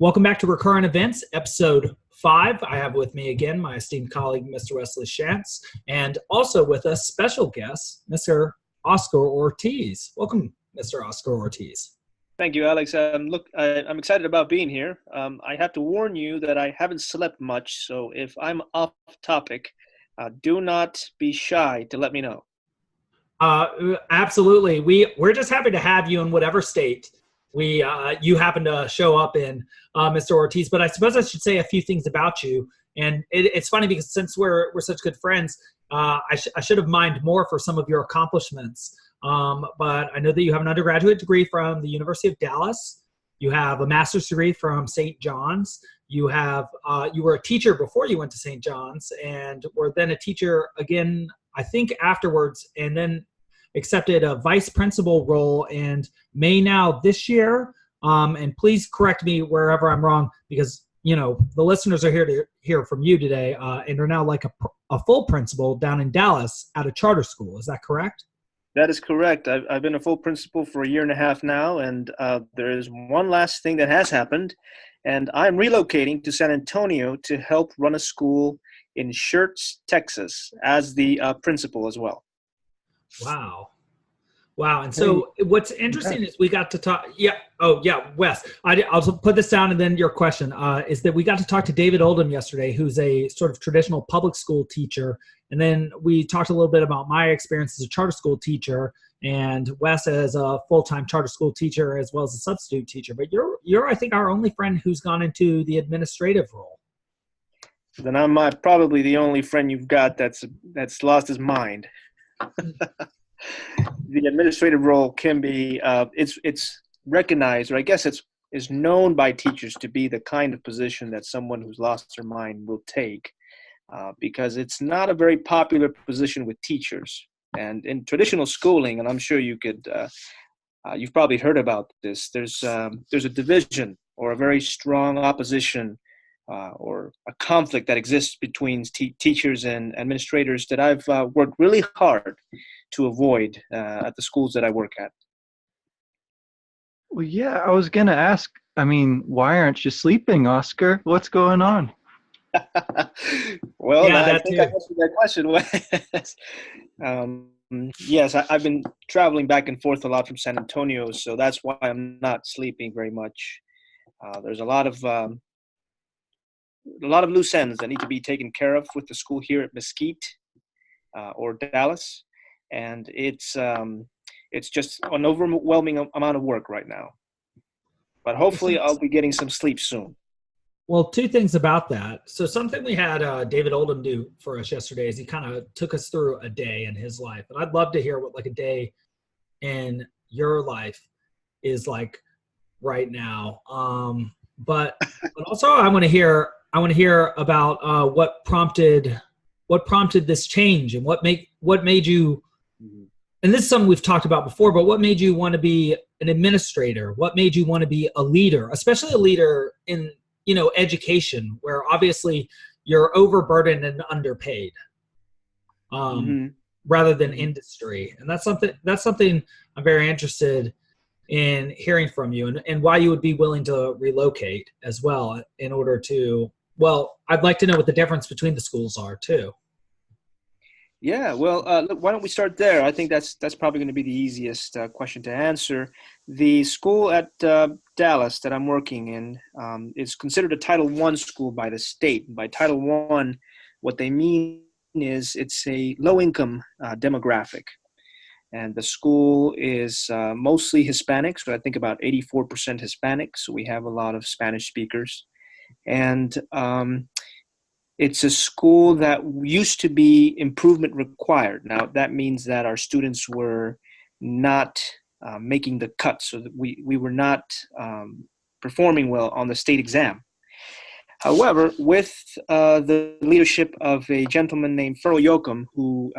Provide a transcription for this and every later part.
Welcome back to Recurrent Events, episode 5. I have with me again my esteemed colleague, Mr. Wesley Schantz, and also with us, special guest, Mr. Oscar Ortiz. Welcome, Mr. Oscar Ortiz. Thank you, Alex. I'm excited about being here. I have to warn you that I haven't slept much, so if I'm off topic, do not be shy to let me know. Absolutely. We're just happy to have you in whatever state you happen to show up in, Mr. Ortiz. But I suppose I should say a few things about you. And it's funny because since we're such good friends, I should have mined more for some of your accomplishments. But I know that you have an undergraduate degree from the University of Dallas. You have a master's degree from St. John's. You were a teacher before you went to St. John's, and were then a teacher again, I think afterwards, and then accepted a vice principal role and may now this year. And please correct me wherever I'm wrong, because the listeners are here to hear from you today, and are now like a full principal down in Dallas at a charter school. Is that correct? That is correct. I've been a full principal for a year and a half now, and there is one last thing that has happened, and I'm relocating to San Antonio to help run a school in Schertz, Texas, as the principal as well. Wow. And so what's interesting is we got to talk. Yeah. Oh, yeah. Wes, I'll put this down and then your question is that we got to talk to David Oldham yesterday, who's a sort of traditional public school teacher. And then we talked a little bit about my experience as a charter school teacher and Wes as a full-time charter school teacher as well as a substitute teacher. But you're I think, our only friend who's gone into the administrative role. Then I'm probably the only friend you've got that's lost his mind. The administrative role can be it's recognized, or I guess it's known by teachers to be the kind of position that someone who's lost their mind will take, because it's not a very popular position with teachers. And in traditional schooling, and I'm sure you've probably heard about this, there's a division or a very strong opposition or a conflict that exists between teachers and administrators that I've worked really hard to avoid at the schools that I work at. Well, yeah, I was going to ask, why aren't you sleeping, Oscar? What's going on? Well, yeah, I think I answered that question. Yes, I've been traveling back and forth a lot from San Antonio, so that's why I'm not sleeping very much. There's a lot of loose ends that need to be taken care of with the school here at Mesquite or Dallas. And it's just an overwhelming amount of work right now. But hopefully I'll be getting some sleep soon. Well, two things about that. So something we had David Oldham do for us yesterday is he kind of took us through a day in his life. And I'd love to hear what like a day in your life is like right now. But also I want to hear about what prompted this change and what made you. And this is something we've talked about before, but what made you want to be an administrator? What made you want to be a leader, especially a leader in, education, where obviously you're overburdened and underpaid, rather than industry? And that's something I'm very interested in hearing from you, and why you would be willing to relocate as well in order to, I'd like to know what the difference between the schools are too. Yeah, well, why don't we start there? I think that's probably going to be the easiest question to answer. The school at Dallas that I'm working in is considered a Title I school by the state. And by Title I, what they mean is it's a low-income demographic. And the school is mostly Hispanic, so I think about 84% Hispanic, so we have a lot of Spanish speakers. And it's a school that used to be improvement required. Now, that means that our students were not making the cut, so that we were not performing well on the state exam. However, with the leadership of a gentleman named Ferrell Yoakum, who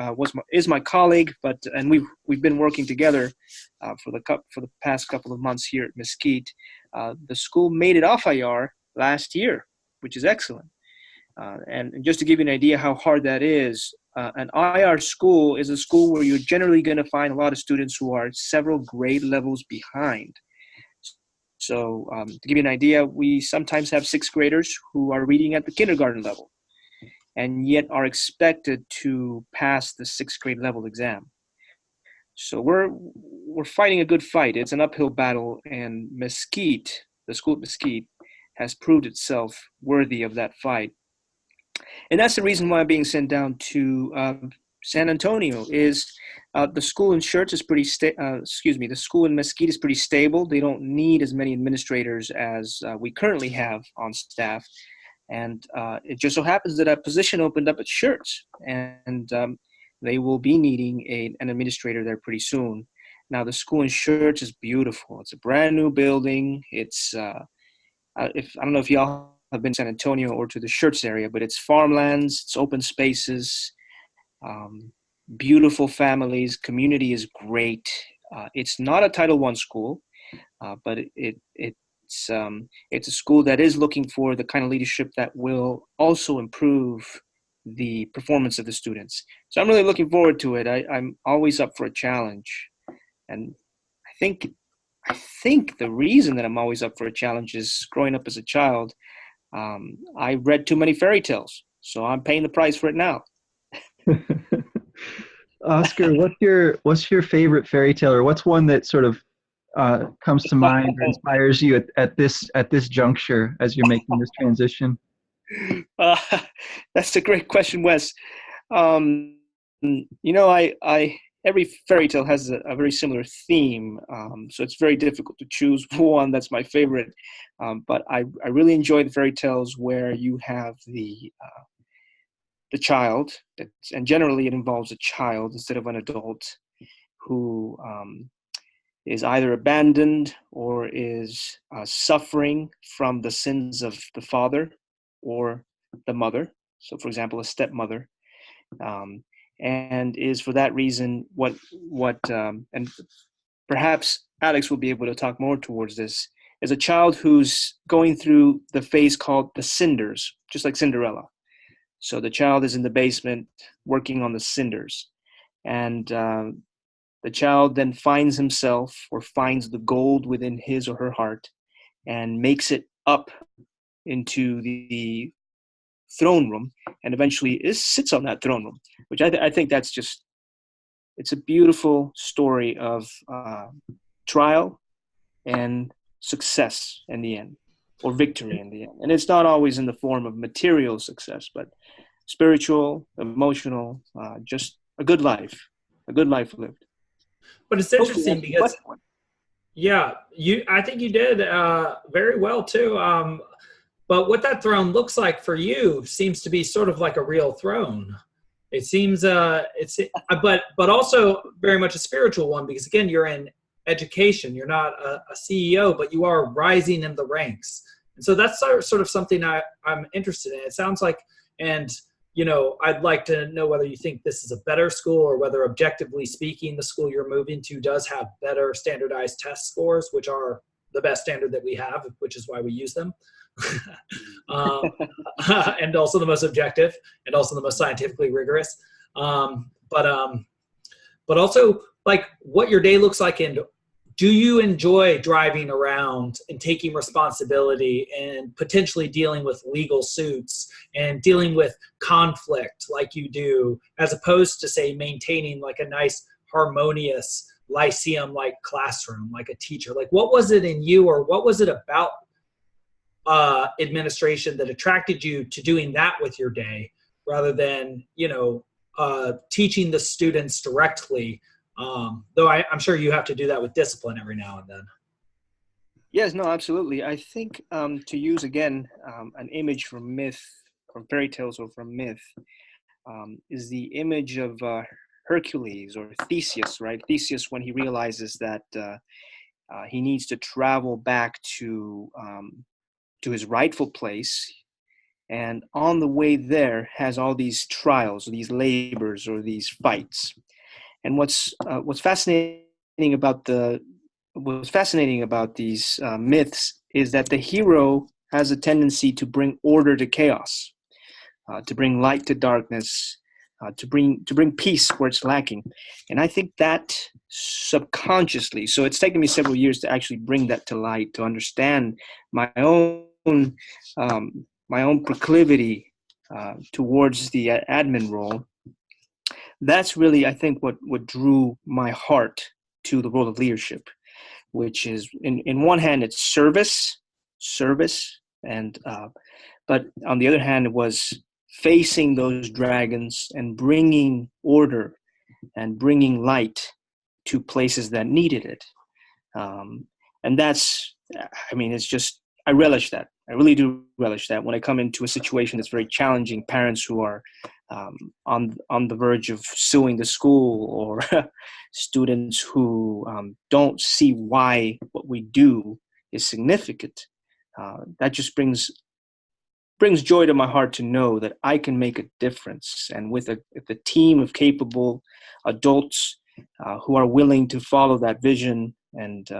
is my colleague, and we've been working together for the past couple of months here at Mesquite, the school made it off IR last year, which is excellent. And just to give you an idea how hard that is, an IR school is a school where you're generally going to find a lot of students who are several grade levels behind. So to give you an idea, we sometimes have sixth graders who are reading at the kindergarten level and yet are expected to pass the sixth grade level exam. So we're fighting a good fight. It's an uphill battle, and Mesquite, the school at Mesquite, has proved itself worthy of that fight. And that's the reason why I'm being sent down to San Antonio. Is the school in Schertz is pretty the school in Mesquite is pretty stable. They don't need as many administrators as we currently have on staff, and it just so happens that a position opened up at Schertz, and they will be needing an administrator there pretty soon. Now, the school in Schertz is beautiful. It's a brand new building. It's I don't know if y'all have been to San Antonio or to the Schertz area, but it's farmlands, it's open spaces, beautiful families. Community is great. It's not a Title I school, but it's a school that is looking for the kind of leadership that will also improve the performance of the students. So I'm really looking forward to it. I'm always up for a challenge. And I think the reason that I'm always up for a challenge is growing up as a child, I read too many fairy tales. So I'm paying the price for it now. Oscar, what's your favorite fairy tale, or what's one that sort of comes to mind or inspires you at this juncture as you're making this transition? That's a great question, Wes. I every fairy tale has a very similar theme, so it's very difficult to choose one that's my favorite. But I really enjoy the fairy tales where you have the child, and generally it involves a child instead of an adult, who is either abandoned or is suffering from the sins of the father or the mother. So, for example, a stepmother, and is for that reason and perhaps Alex will be able to talk more towards this, is a child who's going through the phase called the cinders, just like Cinderella. So the child is in the basement working on the cinders, and the child then finds himself or finds the gold within his or her heart and makes it up into the throne room, and eventually sits on that throne room, which I think that's just, it's a beautiful story of trial and success in the end, or victory in the end. And it's not always in the form of material success, but spiritual, emotional, just a good life lived. But it's interesting because, yeah, I think you did very well too. But what that throne looks like for you seems to be sort of like a real throne. It seems, but also very much a spiritual one, because again, you're in education. You're not a CEO, but you are rising in the ranks. And so that's sort of something I'm interested in. It sounds like, and I'd like to know whether you think this is a better school, or whether objectively speaking, the school you're moving to does have better standardized test scores, which are the best standard that we have, which is why we use them. And also the most objective, and also the most scientifically rigorous. But also, like, what your day looks like, and do you enjoy driving around and taking responsibility and potentially dealing with legal suits and dealing with conflict like you do, as opposed to, say, maintaining like a nice harmonious lyceum-like classroom like a teacher? Like, what was it in you, or what was it about administration that attracted you to doing that with your day, rather than teaching the students directly, though I'm sure you have to do that with discipline every now and then. Yes, no, absolutely. I think to use again an image from fairy tales or from myth, is the image of Hercules or Theseus, right? Theseus, when he realizes that he needs to travel back to his rightful place, and on the way there has all these trials, or these labors, or these fights. And what's fascinating about these myths is that the hero has a tendency to bring order to chaos, to bring light to darkness, to bring peace where it's lacking. And I think that subconsciously, so it's taken me several years to actually bring that to light, to understand my own proclivity towards the admin role. That's really, I think, what drew my heart to the role of leadership, which is in one hand it's service, and but on the other hand it was facing those dragons and bringing order and bringing light to places that needed it. And that's, I mean, it's just, I relish that. I really do relish that when I come into a situation that's very challenging, parents who are on the verge of suing the school, or students who don't see why what we do is significant. That just brings joy to my heart to know that I can make a difference. And with a team of capable adults who are willing to follow that vision and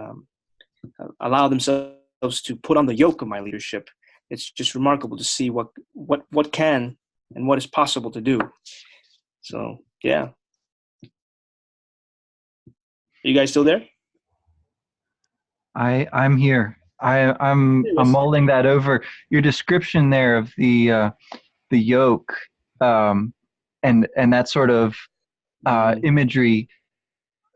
allow themselves to put on the yoke of my leadership, it's just remarkable to see what can and what is possible to do. So, yeah. Are you guys still there? I'm here. I'm mulling that over. Your description there of the yoke, and that sort of imagery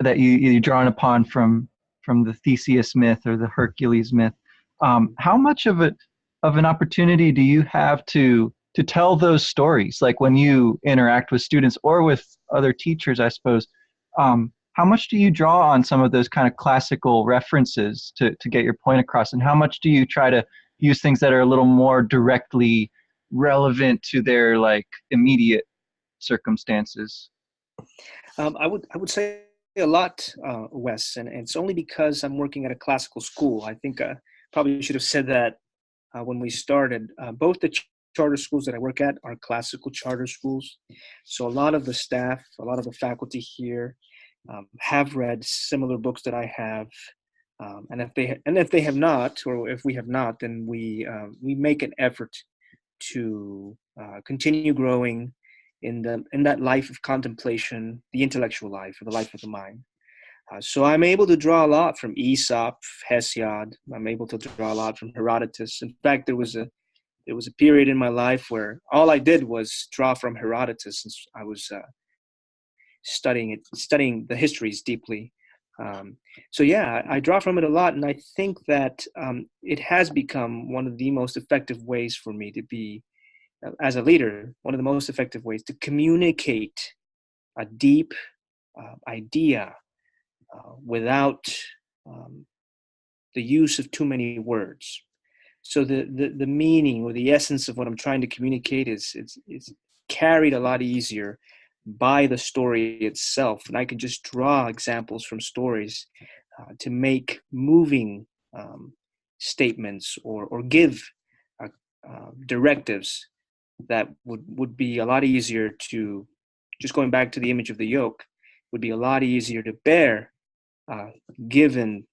that you're drawn upon from the Theseus myth or the Hercules myth. How much of an opportunity do you have to tell those stories, like when you interact with students or with other teachers, I suppose? How much do you draw on some of those kind of classical references to get your point across? And how much do you try to use things that are a little more directly relevant to their like immediate circumstances? I would say a lot, Wes, and it's only because I'm working at a classical school. I think I probably should have said that when we started. Both the charter schools that I work at are classical charter schools. So a lot of the staff, a lot of the faculty here have read similar books that I have. And if they have not, or if we have not, then we make an effort to continue growing in that life of contemplation, the intellectual life, or the life of the mind. So I'm able to draw a lot from Aesop, Hesiod. I'm able to draw a lot from Herodotus. In fact, there was a period in my life where all I did was draw from Herodotus, since I was studying the histories deeply. So yeah, I draw from it a lot, and I think that it has become one of the most effective ways for me to be, as a leader, one of the most effective ways to communicate a deep idea without the use of too many words. So the meaning or the essence of what I'm trying to communicate is carried a lot easier by the story itself. And I can just draw examples from stories to make moving statements or give directives that would be a lot easier to, just going back to the image of the yoke, would be a lot easier to bear given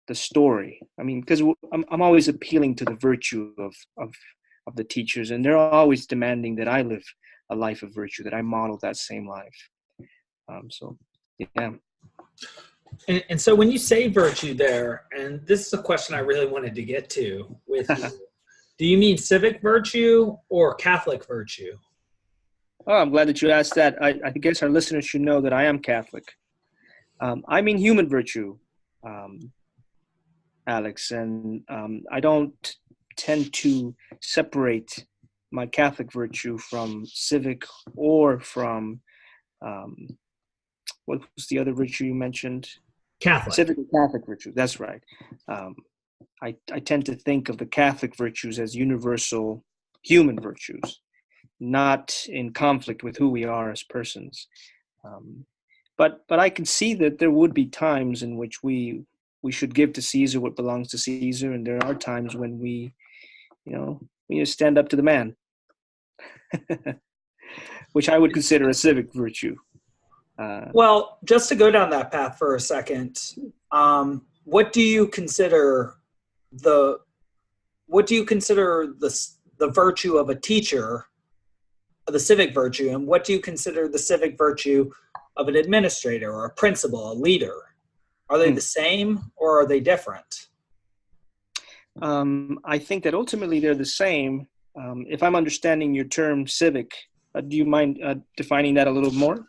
the story. I mean, because I'm always appealing to the virtue of the teachers, and they're always demanding that I live a life of virtue, that I model that same life. So, yeah. And so when you say virtue there, and this is a question I really wanted to get to with you, do you mean civic virtue or Catholic virtue? Oh, I'm glad that you asked that. I guess our listeners should know that I am Catholic. I mean human virtue, Alex, and I don't tend to separate my Catholic virtue from civic or from what was the other virtue you mentioned? Catholic. Civic and Catholic virtue. That's right. I tend to think of the Catholic virtues as universal human virtues, not in conflict with who we are as persons. But I can see that there would be times in which we should give to Caesar what belongs to Caesar, and there are times when we need to stand up to the man, which I would consider a civic virtue. Well, just to go down that path for a second, what do you consider the virtue of a teacher the civic virtue, and what do you consider the civic virtue of an administrator or a principal, a leader? Are they the same or are they different? I think that ultimately they're the same. If I'm understanding your term civic, do you mind defining that a little more?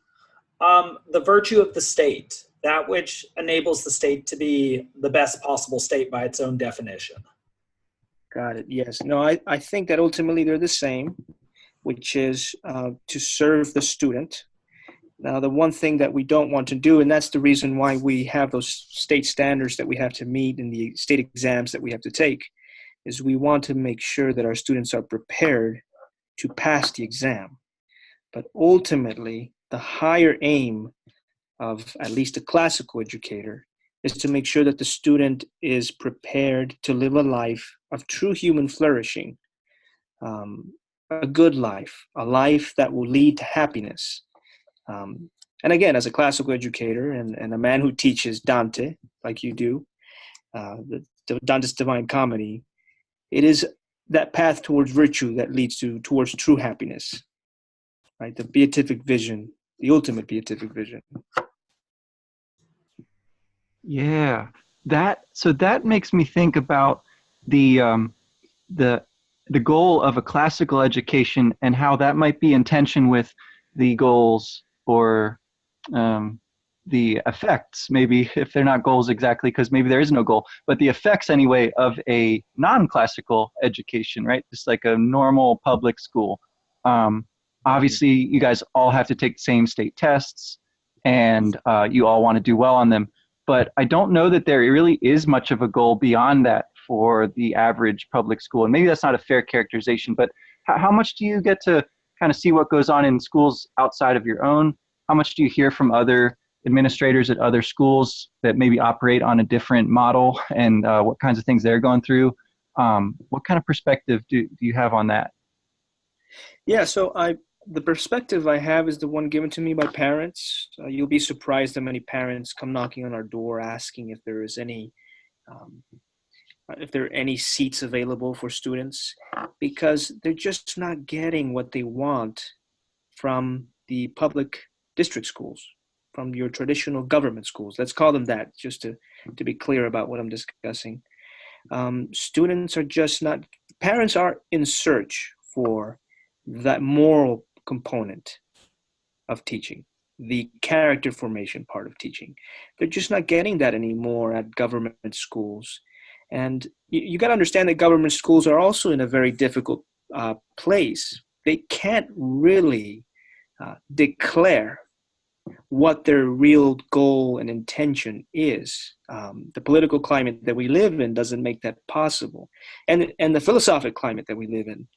The virtue of the state, that which enables the state to be the best possible state by its own definition. Got it. Yes. No, I think that ultimately they're the same, which is to serve the student. Now, the one thing that we don't want to do, and that's the reason why we have those state standards that we have to meet and the state exams that we have to take, is we want to make sure that our students are prepared to pass the exam. But ultimately, the higher aim of at least a classical educator is to make sure that the student is prepared to live a life of true human flourishing, a good life, a life that will lead to happiness. And again, as a classical educator and a man who teaches Dante, like you do, Dante's Divine Comedy, it is that path towards virtue that leads towards true happiness, right? The beatific vision, the ultimate beatific vision. Yeah, that makes me think about the goal of a classical education and how that might be in tension with the goals or the effects, maybe, if they're not goals exactly, because maybe there is no goal, but the effects anyway of a non-classical education, right? Just like a normal public school. Obviously, you guys all have to take the same state tests, and you all want to do well on them. But I don't know that there really is much of a goal beyond that for the average public school. And maybe that's not a fair characterization, but how much do you get to kind of see what goes on in schools outside of your own? How much do you hear from other administrators at other schools that maybe operate on a different model, and what kinds of things they're going through? What kind of perspective do you have on that? Yeah, so the perspective I have is the one given to me by parents. You'll be surprised how many parents come knocking on our door asking if there is if there are any seats available for students, because they're just not getting what they want from the public district schools, from your traditional government schools. Let's call them that, just to be clear about what I'm discussing. Students are just not, parents are in search for that moral component of teaching, the character formation part of teaching. They're just not getting that anymore at government schools. And you got to understand that government schools are also in a very difficult place. They can't really declare what their real goal and intention is. The political climate that we live in doesn't make that possible. And the philosophic climate that we live in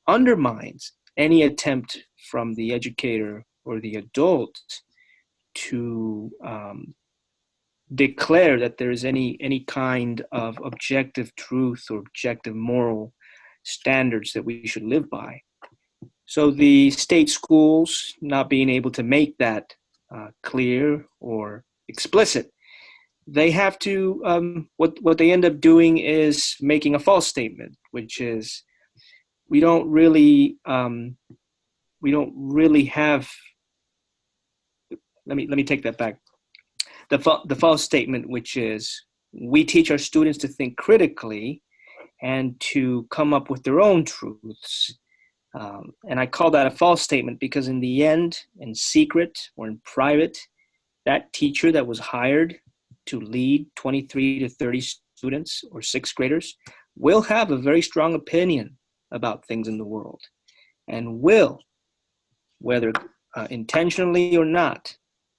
undermines any attempt from the educator or the adult to declare that there is any kind of objective truth or objective moral standards that we should live by. So the state schools not being able to make that clear or explicit, they have to, what they end up doing is making a false statement, which is, we don't really have, let me take that back. The false statement, which is, we teach our students to think critically and to come up with their own truths. And I call that a false statement because in the end, in secret or in private, that teacher that was hired to lead 23 to 30 students or sixth graders will have a very strong opinion about things in the world, and will, whether intentionally or not,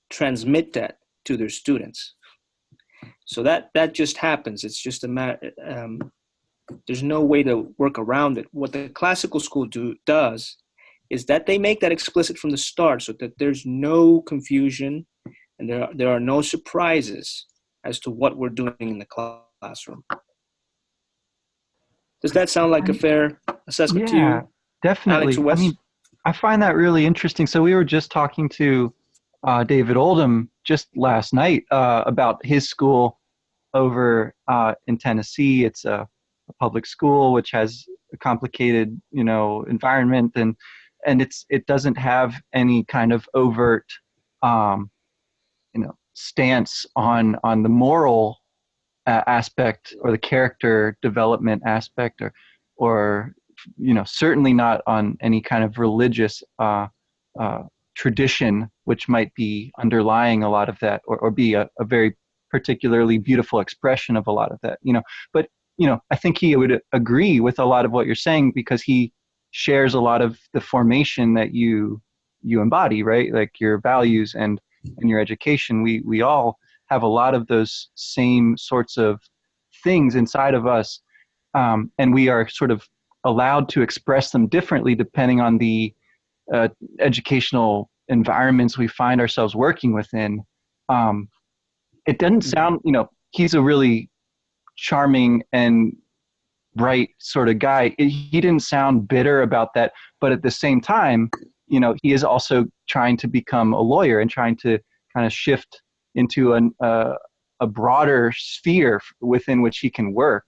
transmit that to their students. So that just happens. It's just a matter. There's no way to work around it. What the classical school does is that they make that explicit from the start, so that there's no confusion and there are no surprises as to what we're doing in the classroom. Does that sound like a fair assessment to you? Definitely. Alex, Wes? I mean, I find that really interesting. So we were just talking to David Oldham just last night about his school over in Tennessee. It's a public school which has a complicated, environment, and and it doesn't have any kind of overt stance on the moral aspect or the character development aspect, or certainly not on any kind of religious tradition which might be underlying a lot of that, or be a very particularly beautiful expression of a lot of that. But I think he would agree with a lot of what you're saying, because he shares a lot of the formation that you embody, right? Like your values and your education. We all have a lot of those same sorts of things inside of us, and we are sort of allowed to express them differently depending on the educational environments we find ourselves working within. It doesn't sound, he's a really charming and bright sort of guy. He didn't sound bitter about that, but at the same time, he is also trying to become a lawyer and trying to kind of shift into a broader sphere within which he can work,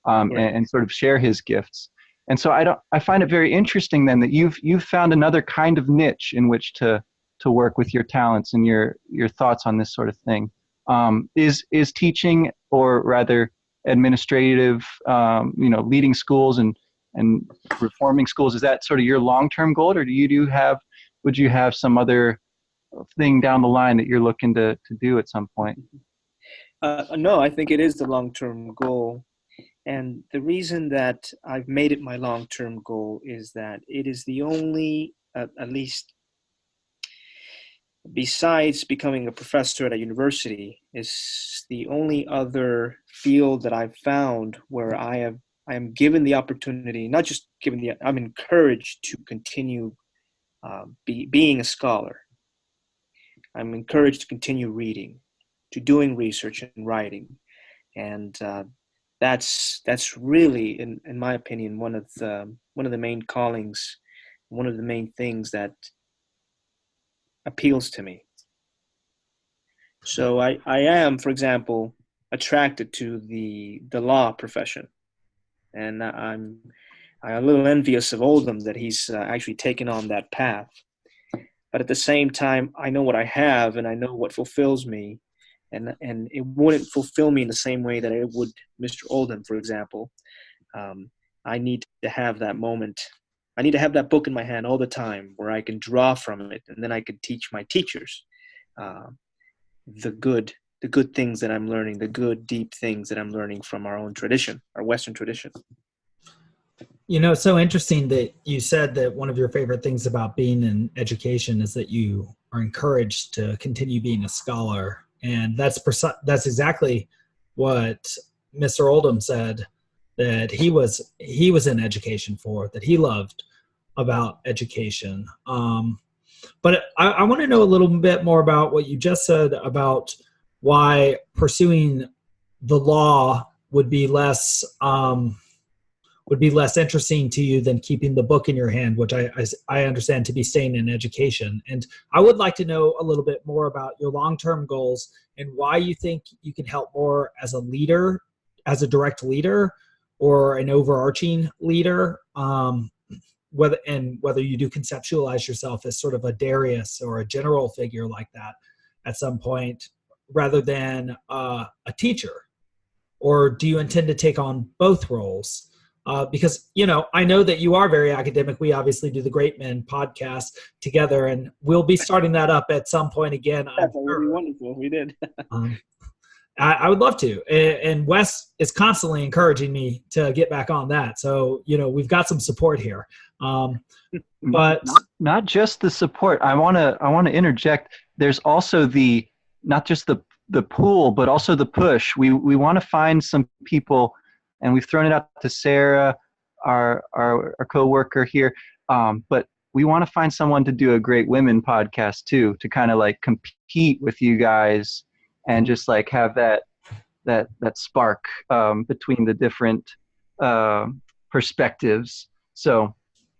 and sort of share his gifts. And so I find it very interesting then that you've found another kind of niche in which to work with your talents and your thoughts on this sort of thing. Is teaching, or rather administrative, leading schools and reforming schools, is that sort of your long-term goal, or would you have some other thing down the line that you're looking to do at some point? No, I think it is the long-term goal. And the reason that I've made it my long-term goal is that it is the only, at least besides becoming a professor at a university, is the only other field that I've found where I am given the opportunity, not just I'm encouraged to continue being a scholar. I'm encouraged to continue reading, to doing research and writing. And that's really, in my opinion, one of the main callings, one of the main things that appeals to me. So I am, for example, attracted to the law profession, and I'm a little envious of Oldham that he's actually taken on that path. But at the same time, I know what I have, and I know what fulfills me, and it wouldn't fulfill me in the same way that it would Mr. Oldham, for example. I need to have that moment. I need to have that book in my hand all the time where I can draw from it, and then I can teach my teachers the good things that I'm learning, the good, deep things that I'm learning from our own tradition, our Western tradition. It's so interesting that you said that one of your favorite things about being in education is that you are encouraged to continue being a scholar. And that's exactly what Mr. Oldham said that he was in education for, that he loved about education. But I want to know a little bit more about what you just said about why pursuing the law would be less interesting to you than keeping the book in your hand, which I understand to be staying in education. And I would like to know a little bit more about your long-term goals and why you think you can help more as a leader, as a direct leader, or an overarching leader, whether you do conceptualize yourself as sort of a Darius or a general figure like that at some point, rather than a teacher. Or do you intend to take on both roles? Because, I know that you are very academic. We obviously do the Great Men podcast together, and we'll be starting that up at some point again. That would be wonderful if we did. I would love to. And Wes is constantly encouraging me to get back on that. So, we've got some support here. But not just the support. I want to interject. There's also not just the pull, but also the push. We want to find some people, and we've thrown it out to Sarah, our co-worker here. But we want to find someone to do a Great Women podcast too, to kind of like compete with you guys and just like have that spark between the different perspectives. So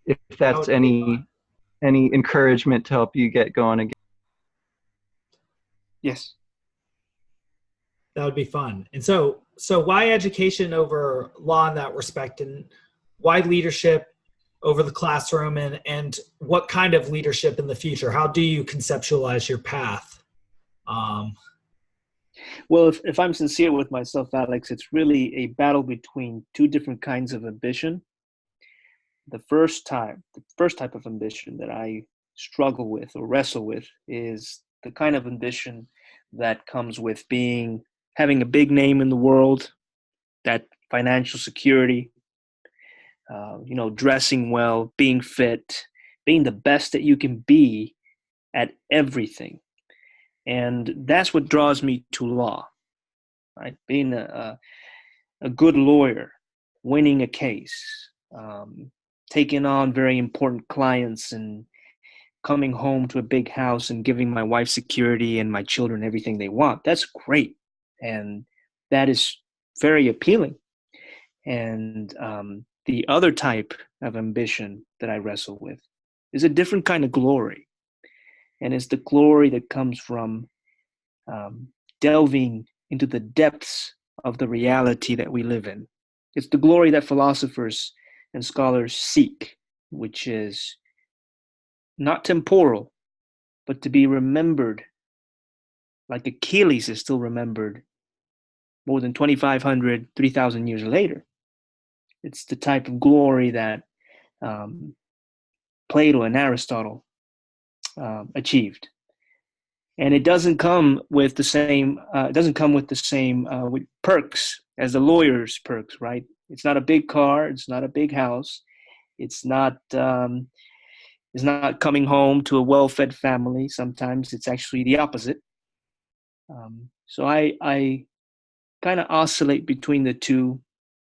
if that's any encouragement to help you get going again. Yes. That would be fun. And so why education over law in that respect, and why leadership over the classroom, and what kind of leadership in the future? How do you conceptualize your path? Well, if I'm sincere with myself, Alex, it's really a battle between two different kinds of ambition. The first type of ambition that I struggle with or wrestle with is the kind of ambition that comes with having a big name in the world, that financial security, dressing well, being fit, being the best that you can be at everything. And that's what draws me to law, right? Being a good lawyer, winning a case, taking on very important clients, and coming home to a big house and giving my wife security and my children everything they want. That's great. And that is very appealing. And the other type of ambition that I wrestle with is a different kind of glory. And it's the glory that comes from delving into the depths of the reality that we live in. It's the glory that philosophers and scholars seek, which is not temporal, but to be remembered like Achilles is still remembered more than 2,500, 3,000 years later. It's the type of glory that Plato and Aristotle achieved. And it doesn't come with the same with perks as the lawyer's perks, right? It's not a big car, it's not a big house, it's not coming home to a well-fed family. Sometimes it's actually the opposite. So I kind of oscillate between the two,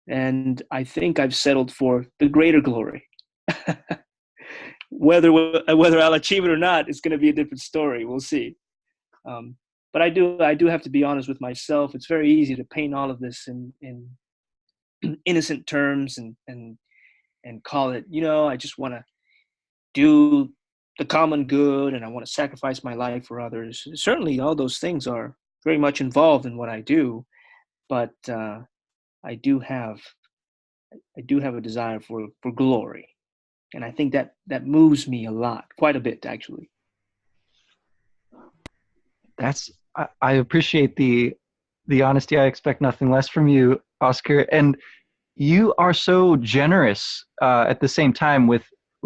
and I think I've settled for the greater glory. Whether I'll achieve it or not, it's going to be a different story. We'll see. But I do have to be honest with myself. It's very easy to paint all of this in innocent terms and call it, I just want to do the common good and I want to sacrifice my life for others. Certainly all those things are very much involved in what I do, but I do have a desire for glory. And I think that moves me a lot, quite a bit actually. I appreciate the honesty. I expect nothing less from you, Oscar. And you are so generous at the same time with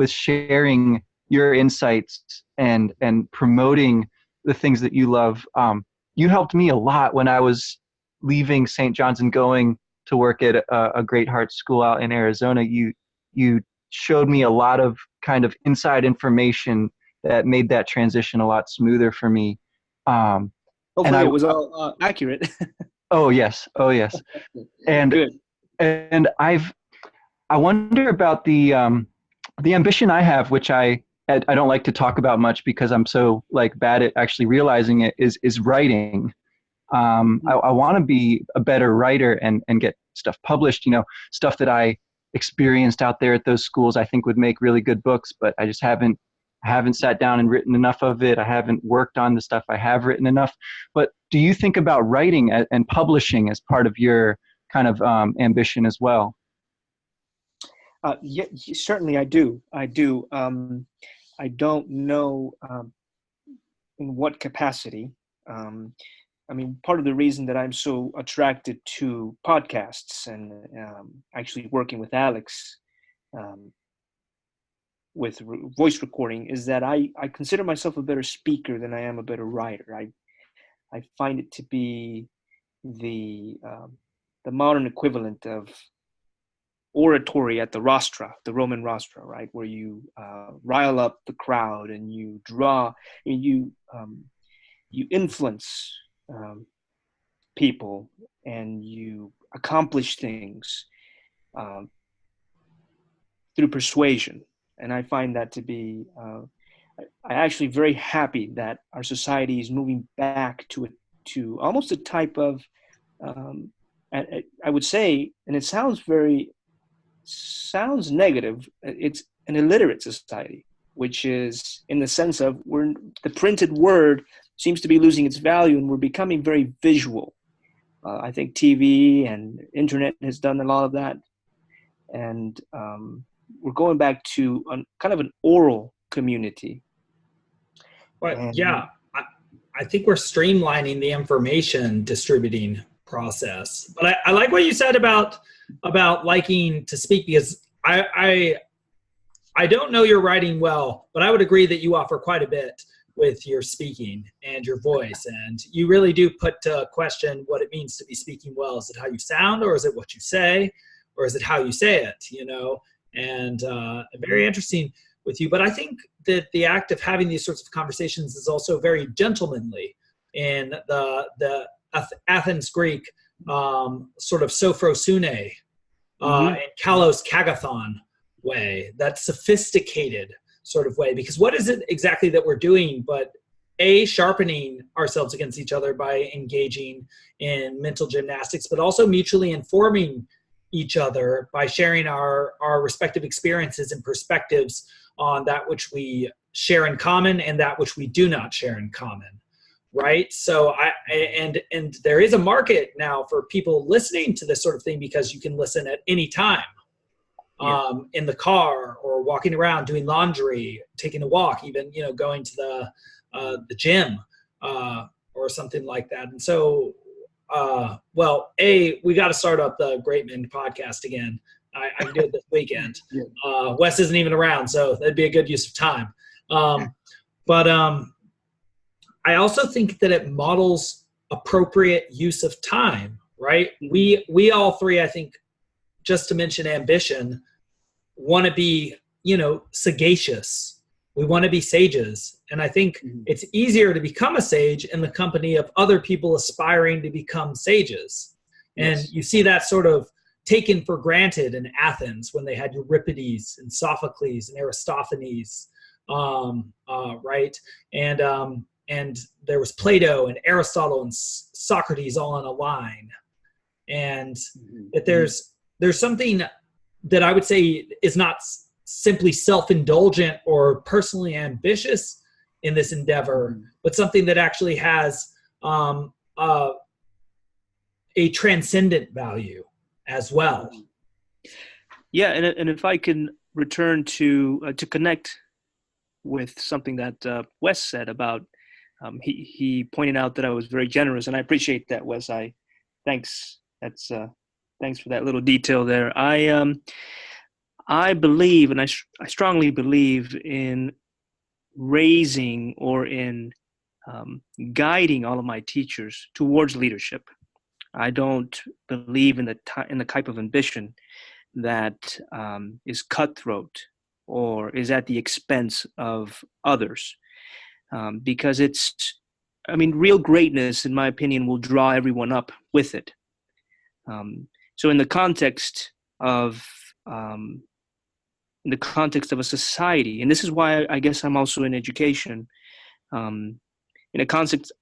sharing your insights and promoting the things that you love. You helped me a lot when I was leaving St. John's and going to work at a Great Heart school out in Arizona. You showed me a lot of kind of inside information that made that transition a lot smoother for me. Hopefully it was all accurate. Oh yes. And good. And I wonder about the ambition I have, which I don't like to talk about much because I'm so bad at actually realizing it, is writing. I want to be a better writer and get stuff published. Stuff that I experienced out there at those schools I think would make really good books, but I just haven't sat down and written enough of it. I haven't worked on the stuff I have written enough. But do you think about writing and publishing as part of your kind of ambition as well? Yeah, certainly I do. I don't know in what capacity. Part of the reason that I'm so attracted to podcasts and actually working with Alex with voice recording is that I consider myself a better speaker than I am a better writer. I find it to be the modern equivalent of oratory at the rostra, the Roman rostra, right, where you rile up the crowd and you draw, you influence people and you accomplish things through persuasion. And I find that to be, I'm actually very happy that our society is moving back to almost a type of, I would say, and it sounds negative, it's an illiterate society, which is in the sense of the printed word seems to be losing its value and we're becoming very visual. I think TV and internet has done a lot of that. And we're going back to kind of an oral community. But yeah, I think we're streamlining the information distributing process. But I like what you said about liking to speak, because I don't know your writing well, but I would agree that you offer quite a bit with your speaking and your voice, and you really do put to question what it means to be speaking well. Is it how you sound, or is it what you say, or is it how you say it? And very interesting with you. But I think that the act of having these sorts of conversations is also very gentlemanly in the Athens Greek sort of sophrosune and kalos kagathon way, that sophisticated sort of way. Because what is it exactly that we're doing but sharpening ourselves against each other by engaging in mental gymnastics, but also mutually informing each other by sharing our respective experiences and perspectives on that which we share in common and that which we do not share in common, right? So and there is a market now for people listening to this sort of thing, because you can listen at any time, in the car or walking around, doing laundry, taking a walk, even going to the gym or something like that. And so, we got to start up the Great Men podcast again. I can do it this weekend. Wes isn't even around, so that'd be a good use of time. But I also think that it models appropriate use of time, right? We all three, I think, just to mention ambition, want to be, sagacious. We want to be sages. And I think it's easier to become a sage in the company of other people aspiring to become sages. And you see that sort of taken for granted in Athens when they had Euripides and Sophocles and Aristophanes, right? And there was Plato and Aristotle and Socrates all in a line. And that there's something that I would say is not simply self-indulgent or personally ambitious in this endeavor, but something that actually has a transcendent value as well. Yeah, and if I can return to connect with something that Wes said about, he pointed out that I was very generous, and I appreciate that, Wes. Thanks. Thanks for that little detail there. I believe, and I strongly believe in raising or in guiding all of my teachers towards leadership. I don't believe in the type of ambition that is cutthroat or is at the expense of others, because real greatness, in my opinion, will draw everyone up with it. So in the context of a society, and this is why I guess I'm also in education, in a context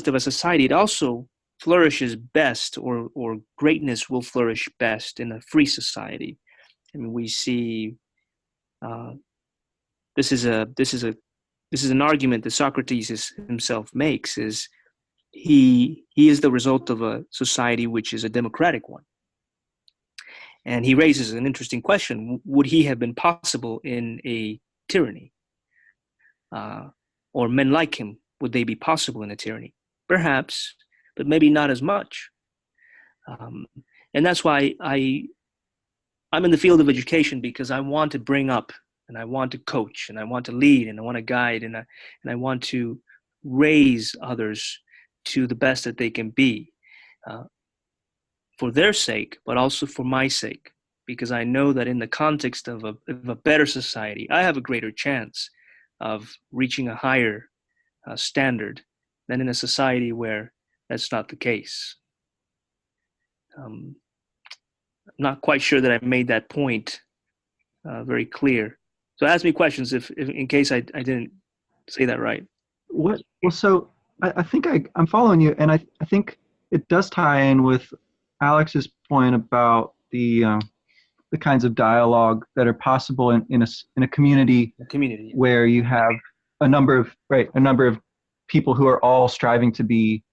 of a society, it also flourishes best, or greatness will flourish best in a free society. I mean, we see this is an argument that Socrates himself makes, is he is the result of a society which is a democratic one. And he raises an interesting question: would he have been possible in a tyranny? Or men like him, would they be possible in a tyranny? Perhaps, but maybe not as much. And that's why I'm in the field of education, because I want to bring up, and I want to coach, and I want to lead, and I want to guide, and I want to raise others to the best that they can be, for their sake, but also for my sake, because I know that in the context of a better society, I have a greater chance of reaching a higher standard than in a society where that's not the case. I'm not quite sure that I made that point very clear. So ask me questions if in case I didn't say that right. Well, so I think I'm following you, and I think it does tie in with Alex's point about the kinds of dialogue that are possible in a community, where you have a number of people who are all striving to be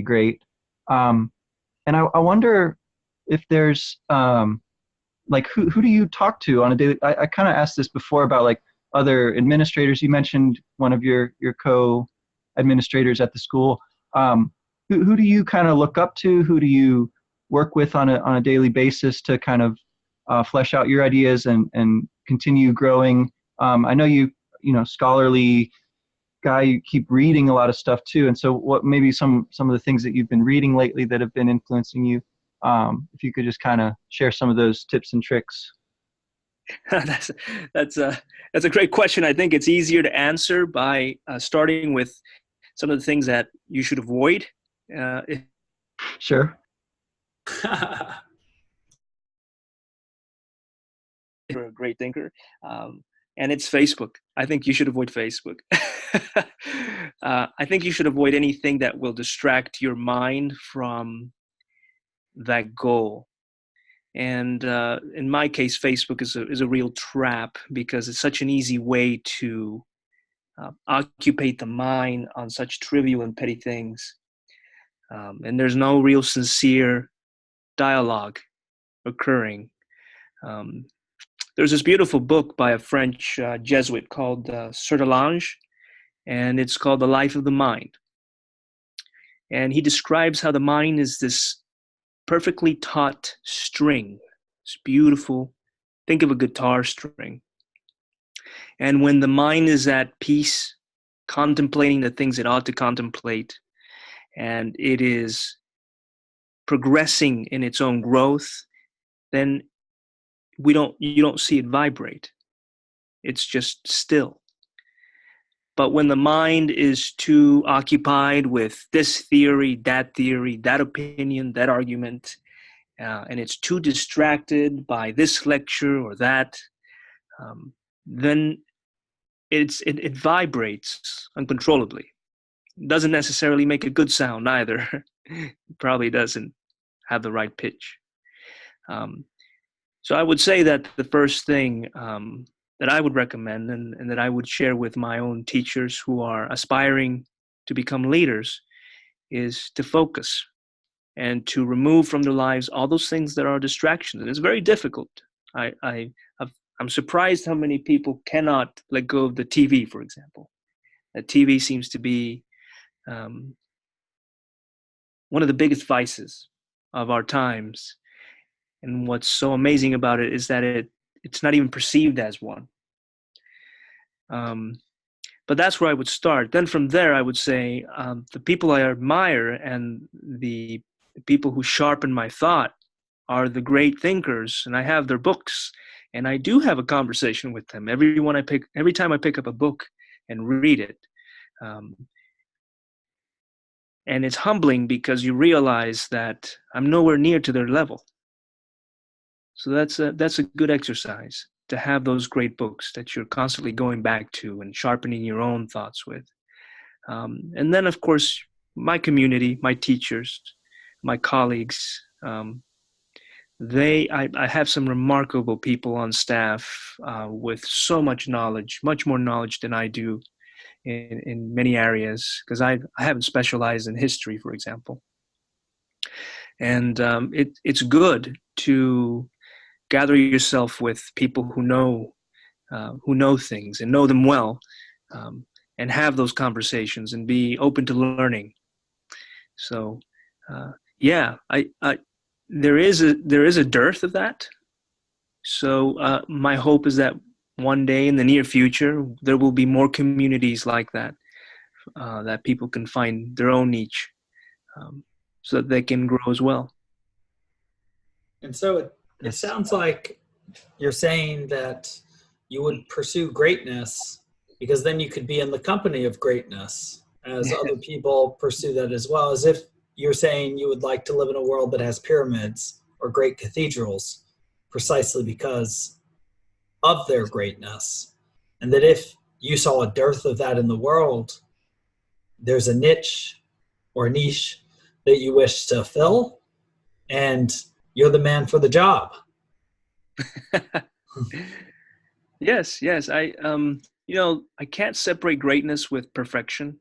great. And I wonder if there's like who do you talk to on a daily? I kind of asked this before about like other administrators. You mentioned one of your co-administrators at the school. Who do you kind of look up to? Who do you work with on a daily basis to kind of flesh out your ideas and continue growing? I know scholarly guy, you keep reading a lot of stuff too. And so what maybe some of the things that you've been reading lately that have been influencing you, if you could just kind of share some of those tips and tricks. that's that's a great question. I think it's easier to answer by starting with some of the things that you should avoid. Sure. You're a great thinker. And it's Facebook. I think you should avoid Facebook. I think you should avoid anything that will distract your mind from that goal. And in my case, Facebook is a real trap because it's such an easy way to occupy the mind on such trivial and petty things. And there's no real sincere dialogue occurring. There's this beautiful book by a French Jesuit called Sertalange, and it's called The Life of the Mind. And he describes how the mind is this perfectly taut string. It's beautiful. Think of a guitar string. And when the mind is at peace, contemplating the things it ought to contemplate, and it is progressing in its own growth, then you don't see it vibrate. It's just still. But when the mind is too occupied with this theory, that opinion, that argument, and it's too distracted by this lecture or that, then it vibrates uncontrollably. It doesn't necessarily make a good sound either. It probably doesn't have the right pitch. So I would say that the first thing that I would recommend and that I would share with my own teachers who are aspiring to become leaders is to focus and to remove from their lives all those things that are distractions. And it's very difficult. I'm surprised how many people cannot let go of the TV, for example. The TV seems to be one of the biggest vices of our times. And what's so amazing about it is that it's not even perceived as one. But that's where I would start. Then from there, I would say the people I admire and the people who sharpen my thought are the great thinkers, and I have their books, and I do have a conversation with them every time I pick up a book and read it. And it's humbling because you realize that I'm nowhere near to their level. So that's a good exercise, to have those great books that you're constantly going back to and sharpening your own thoughts with. And then, of course, my community, my teachers, my colleagues, I have some remarkable people on staff with so much knowledge, much more knowledge than I do in many areas, because I haven't specialized in history, for example. And it's good to gather yourself with people who know things and know them well, and have those conversations and be open to learning. So, there is a dearth of that. So my hope is that one day in the near future there will be more communities like that, that people can find their own niche, so that they can grow as well. And so it sounds like you're saying that you would pursue greatness because then you could be in the company of greatness as other people pursue that as well. As if you're saying you would like to live in a world that has pyramids or great cathedrals precisely because of their greatness. And that if you saw a dearth of that in the world, there's a niche or a niche that you wish to fill, and you're the man for the job. Yes. I can't separate greatness with perfection.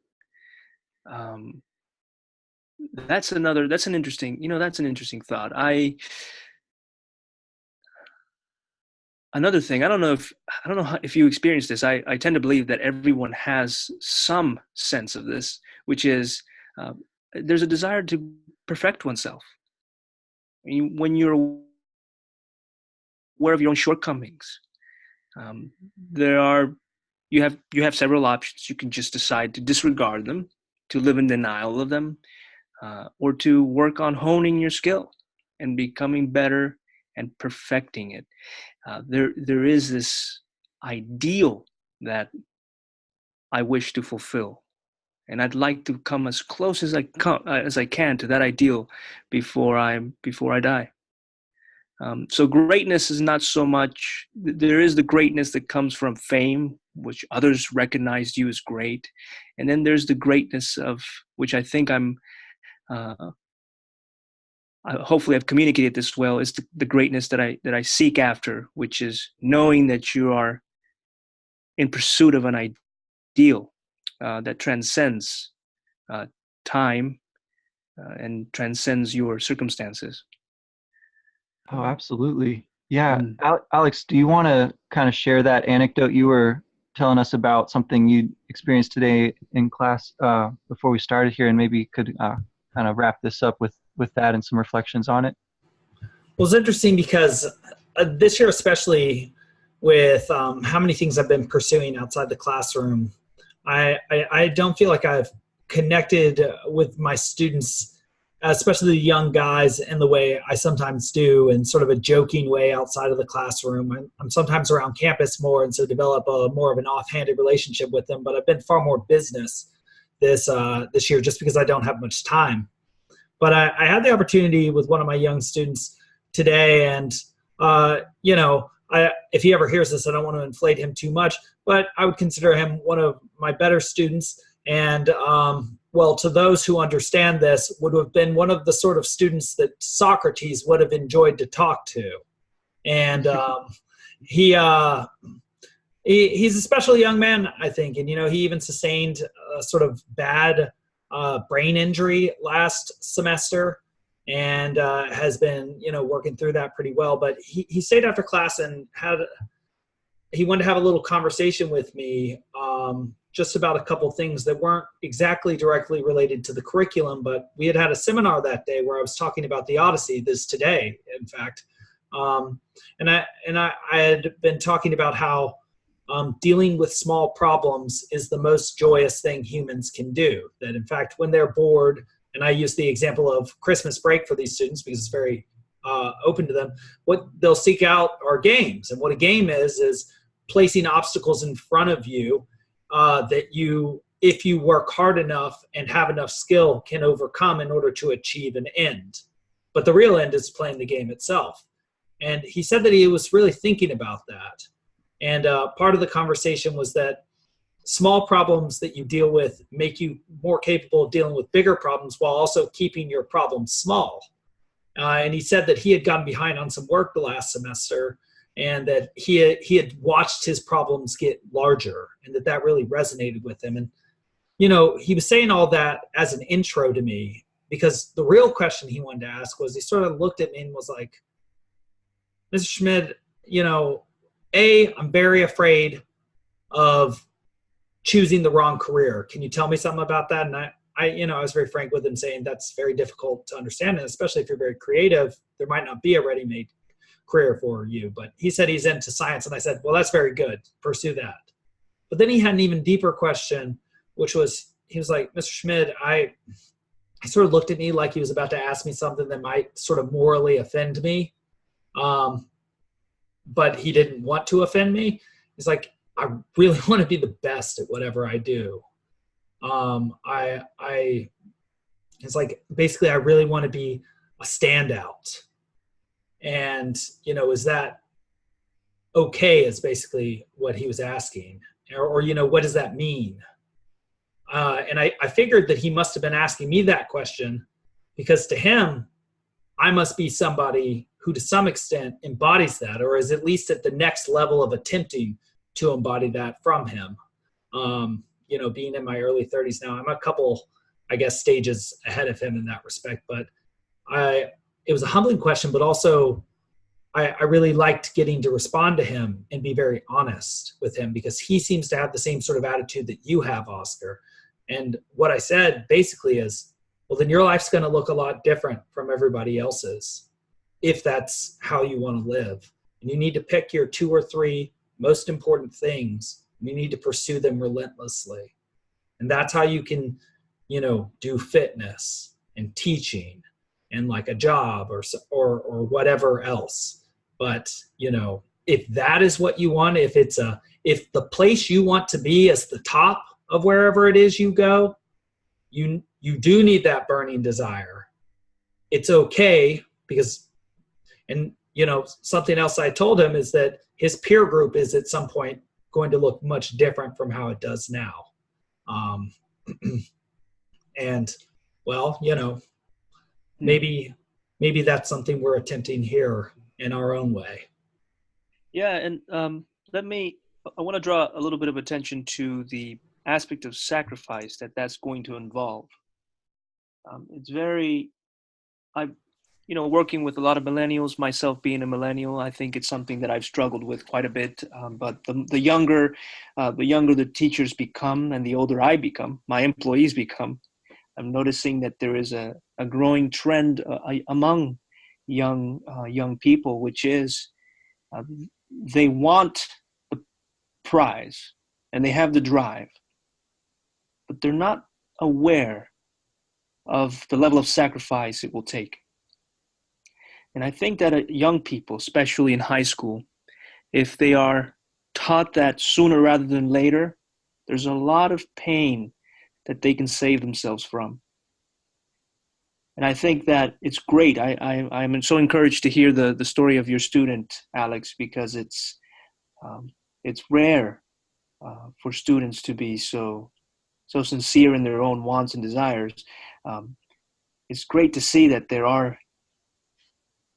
That's an interesting thought. another thing, I don't know if you experience this. I tend to believe that everyone has some sense of this, which is there's a desire to perfect oneself. When you're aware of your own shortcomings, there are you have several options. You can just decide to disregard them, to live in denial of them, or to work on honing your skill and becoming better and perfecting it. There is this ideal that I wish to fulfill, and I'd like to come as close as I can to that ideal before I die. So greatness is not so much. There is the greatness that comes from fame, which others recognize you as great, and then there's the greatness of which I think hopefully I've communicated this well, is the greatness that I seek after, which is knowing that you are in pursuit of an ideal that transcends time and transcends your circumstances. Oh, absolutely. Yeah. Alex, do you want to kind of share that anecdote you were telling us about, something you experienced today in class before we started here, and maybe could kind of wrap this up with that and some reflections on it? Well, it's interesting because this year, especially with how many things I've been pursuing outside the classroom, I don't feel like I've connected with my students, especially the young guys, in the way I sometimes do, in sort of a joking way outside of the classroom. I'm sometimes around campus more, and so develop more of an offhanded relationship with them, but I've been far more business this year just because I don't have much time. But I had the opportunity with one of my young students today, and if he ever hears this, I don't want to inflate him too much, but I would consider him one of my better students. And well, to those who understand this, would have been one of the sort of students that Socrates would have enjoyed to talk to. And he's a special young man, I think. And, he even sustained a sort of bad brain injury last semester, and has been, working through that pretty well. But he stayed after class and he wanted to have a little conversation with me just about a couple things that weren't exactly directly related to the curriculum, but we had a seminar that day where I was talking about the Odyssey, this today, in fact. And I had been talking about how dealing with small problems is the most joyous thing humans can do. That, in fact, when they're bored, and I use the example of Christmas break for these students because it's very open to them, what they'll seek out are games. And what a game is placing obstacles in front of you that you, if you work hard enough and have enough skill, can overcome in order to achieve an end. But the real end is playing the game itself. And he said that he was really thinking about that. And part of the conversation was that small problems that you deal with make you more capable of dealing with bigger problems while also keeping your problems small. And he said that he had gotten behind on some work the last semester, and that he had watched his problems get larger, and that really resonated with him. And, he was saying all that as an intro to me, because the real question he wanted to ask was, he sort of looked at me and was like, Mr. Schmid, I'm very afraid of choosing the wrong career. Can you tell me something about that? And I was very frank with him, saying that's very difficult to understand, and especially if you're very creative, there might not be a ready-made career for you. But he said he's into science, and I said, well, that's very good. Pursue that. But then he had an even deeper question, which was, he was like, Mr. Schmid, I sort of looked at me like he was about to ask me something that might sort of morally offend me. But he didn't want to offend me. He's like, I really want to be the best at whatever I do. It's like, basically, I really want to be a standout. And, is that okay, is basically what he was asking. Or what does that mean? And I figured that he must have been asking me that question because to him, I must be somebody who to some extent embodies that, or is at least at the next level of attempting to embody that from him. Being in my early 30s now, I'm a couple, I guess, stages ahead of him in that respect. But it was a humbling question, but also I really liked getting to respond to him and be very honest with him, because he seems to have the same sort of attitude that you have, Oscar. And what I said basically is, well, then your life's going to look a lot different from everybody else's if that's how you want to live. And you need to pick your 2 or 3 most important things. And you need to pursue them relentlessly. And that's how you can, do fitness and teaching and like a job or whatever else. But, if that is what you want, if the place you want to be is the top of wherever it is you go, you do need that burning desire. It's okay because, and something else I told him is that his peer group is at some point going to look much different from how it does now. And well, maybe that's something we're attempting here in our own way. Yeah, and I want to draw a little bit of attention to the aspect of sacrifice that's going to involve. It's very, working with a lot of millennials, myself being a millennial, I think it's something that I've struggled with quite a bit. But the younger the teachers become and the older I become, my employees become, I'm noticing that there is a growing trend among young people, which is they want the prize and they have the drive, but they're not aware of the level of sacrifice it will take. And I think that young people, especially in high school, if they are taught that sooner rather than later, there's a lot of pain that they can save themselves from. And I think that it's great. I'm so encouraged to hear the story of your student, Alex, because it's rare for students to be so sincere in their own wants and desires. It's great to see that there are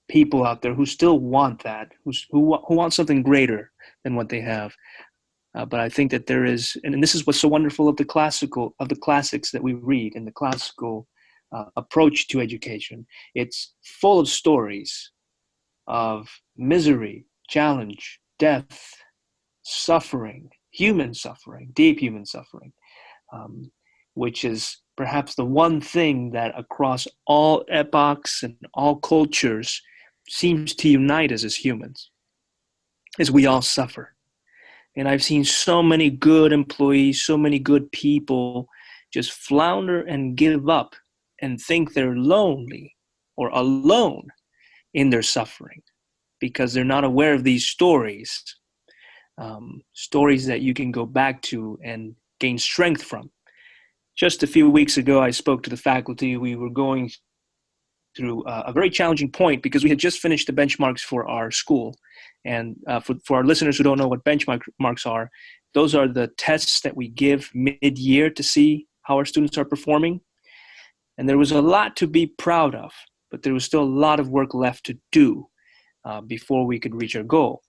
people out there who still want that, who want something greater than what they have. But I think that there is, and this is what's so wonderful of the classics that we read and the classical approach to education. It's full of stories of misery, challenge, death, suffering, deep human suffering, which is perhaps the one thing that across all epochs and all cultures seems to unite us as humans, is we all suffer. And I've seen so many good employees, so many good people just flounder and give up and think they're lonely or alone in their suffering because they're not aware of these stories, stories that you can go back to and gain strength from. Just a few weeks ago, I spoke to the faculty. We were going through a very challenging point because we had just finished the benchmarks for our school. And for our listeners who don't know what benchmarks are, those are the tests that we give mid-year to see how our students are performing. And there was a lot to be proud of, but there was still a lot of work left to do before we could reach our goal.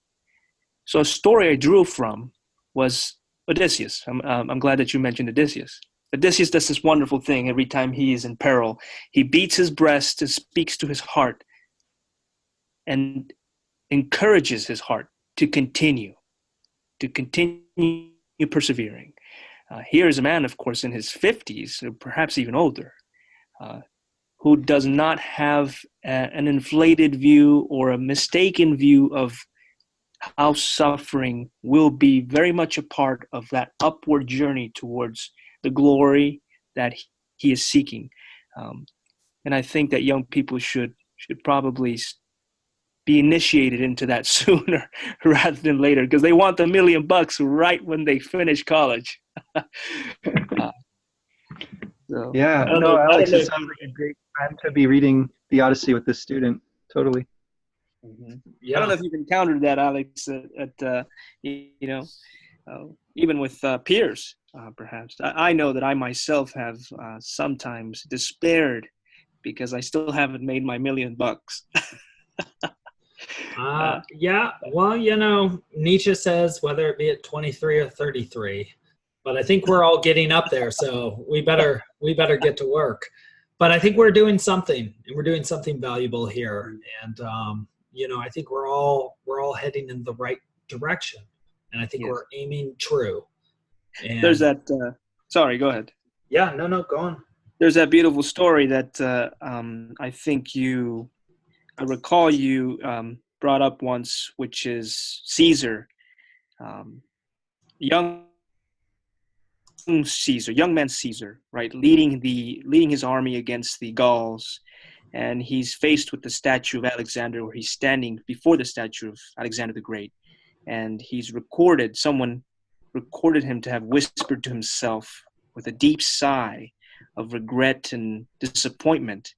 So a story I drew from was Odysseus. I'm glad that you mentioned Odysseus. Odysseus does this wonderful thing every time he is in peril. He beats his breast and speaks to his heart and encourages his heart to continue persevering. Here is a man, of course, in his 50s, or perhaps even older, who does not have an inflated view or a mistaken view of how suffering will be very much a part of that upward journey towards the glory that he is seeking. And I think that young people should probably be initiated into that sooner rather than later, because they want the $1 million right when they finish college. So, yeah, no, Alex, it sounds like a great time to be reading the Odyssey with this student. Totally. Mm-hmm. Yeah. I don't know if you've encountered that, Alex, even with peers, perhaps. I know that I myself have sometimes despaired because I still haven't made my $1 million. Yeah, well, Nietzsche says whether it be at 23 or 33, but I think we're all getting up there, so we better get to work. But I think we're doing something, and we're doing something valuable here. And I think we're all heading in the right direction, and I think we're aiming true. And there's that. Sorry, go ahead. Yeah, no, go on. There's that beautiful story that I recall you brought up once, which is Caesar, young man Caesar, right, leading his army against the Gauls, and he's faced with the statue of Alexander, where he's standing before the statue of Alexander the Great, and someone recorded him to have whispered to himself with a deep sigh of regret and disappointment,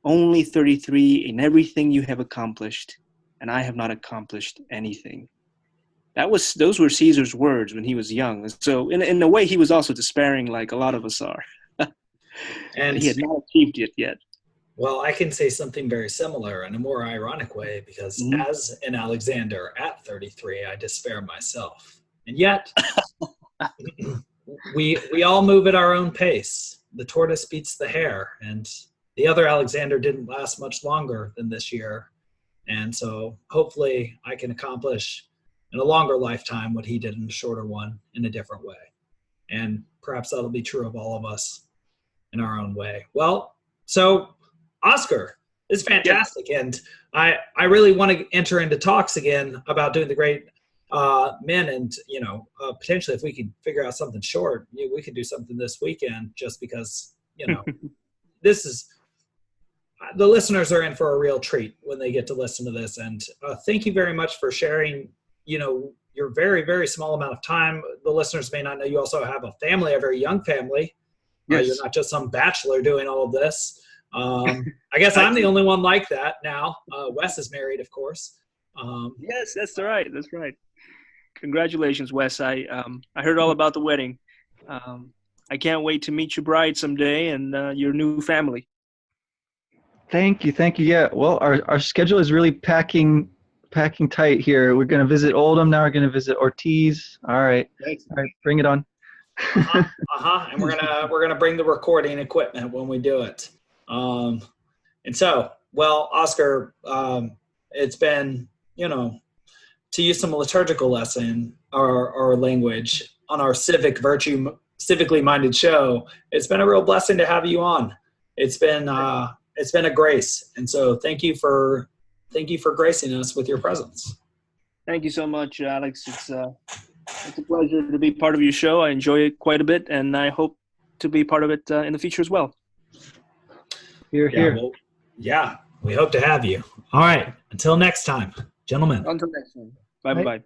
"Only 33 in everything you have accomplished, and I have not accomplished anything." Those were Caesar's words when he was young. So in a way, he was also despairing, like a lot of us are. And he had not achieved it yet. Well, I can say something very similar in a more ironic way, because as an Alexander at 33, I despair myself. And yet, we all move at our own pace. The tortoise beats the hare, and the other Alexander didn't last much longer than this year. And so hopefully I can accomplish in a longer lifetime what he did in a shorter one in a different way. And perhaps that'll be true of all of us in our own way. Well, so Oscar, this is fantastic. Yeah. And I really want to enter into talks again about doing the great men, and potentially if we could figure out something short, we could do something this weekend, just because this is the listeners are in for a real treat when they get to listen to this. And thank you very much for sharing your very, very small amount of time. The listeners may not know you also have a family, a very young family. Yes. You're not just some bachelor doing all of this. I guess I'm the only one like that now. Wes is married, of course. Yes, that's right. That's right. Congratulations, Wes. I heard all about the wedding. I can't wait to meet your bride someday and your new family. Thank you. Yeah. Well, our schedule is really packing tight here. We're going to visit Oldham. Now we're going to visit Ortiz. All right. Thanks. All right. Bring it on. And we're gonna bring the recording equipment when we do it. And so, well, Oscar, it's been, to use some liturgical lesson or language on our civically minded show, it's been a real blessing to have you on. It's been a grace. And so thank you for gracing us with your presence. Thank you so much, Alex. It's a pleasure to be part of your show. I enjoy it quite a bit, and I hope to be part of it in the future as well. Here. Well, we hope to have you. All right. Until next time, gentlemen. Until next time. Bye-bye.